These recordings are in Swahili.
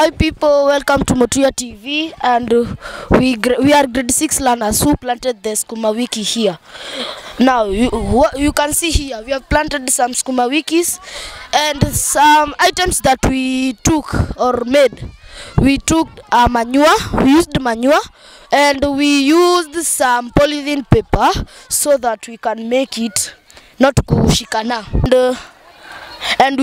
Hi people, welcome to Motuya TV, and we are grade 6 learners who planted the Sukuma Wiki here. Now you can see here we have planted some Sukuma Wikis and some items that we took or made. We took manure, we used manure, and we used some polythene paper so that we can make it not kushikana. And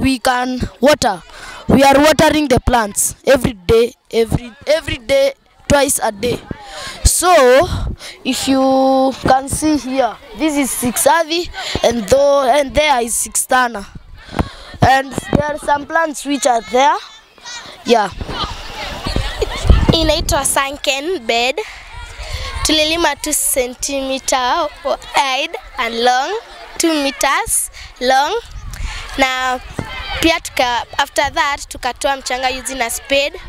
we can water. We are watering the plants every day, twice a day. So if you can see here, this is 6 Avi and there is 6 Tana. And there are some plants which are there. Yeah. Inaitwa sunken bed. Tulilima 2 centimeter wide and long, 2 meters long. Na pia after that tukatoa mchanga using a spade.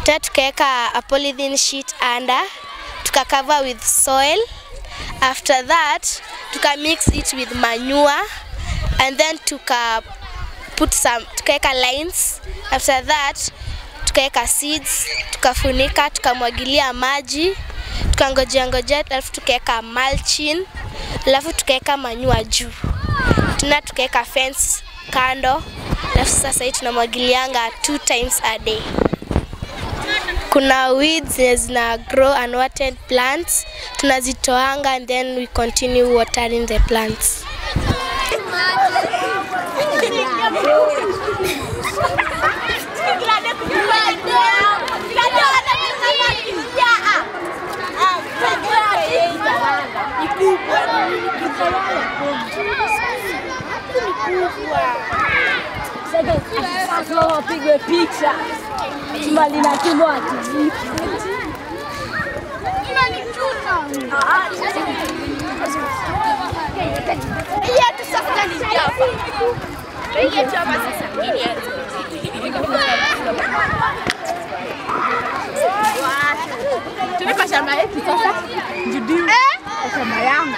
Tena tukaweka a polythene sheet under, cover with soil. After that mix it with manure, and then tukaweka lines. After that tukaweka seeds, tukafunika, tukamwagilia maji, tukangojea, alafu tukaweka mulching, alafu tukaweka manure juu. Tuna tukaweka fence kando, alafu sasa hii tunamwagilianga 2 times a day. Kuna weeds zina grow unwanted plants, tunazitoanga and then we continue watering the plants. Sasa wapigwe picha. Tumali na tumwa TV. Iya tu sasa ni hapa. Iya chama sasa ngine yetu. Tulipa shamba yetu sasa. Judi. Shamba yangu.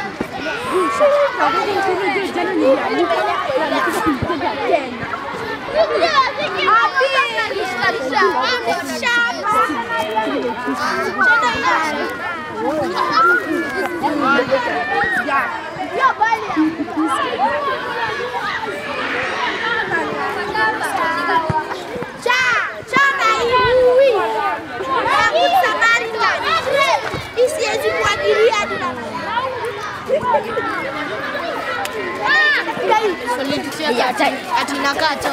Ati inakaa to.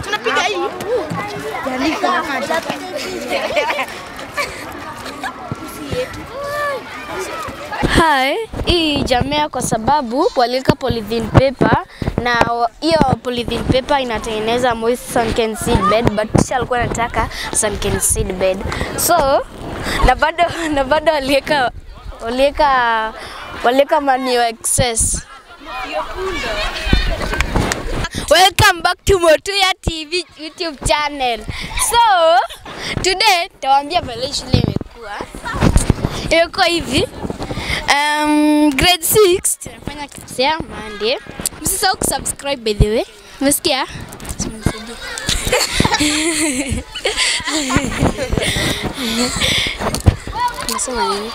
Tunapiga hii. Janika inakaa to. Hi, hii jamea kwa sababu waliweka polythene paper, na hiyo polythene paper inatengeneza moist sunken seed bed, but sisi alikuwa anataka sunken seed bed. So na bado waliweka manure excess. Welcome back to Motuya TV YouTube channel. So today tawaambia vile shule imekuwa hivi. Grade 6 tunafanya class ya Monday. Msisahau kusubscribe by the way. Umesikia? Nasema nini?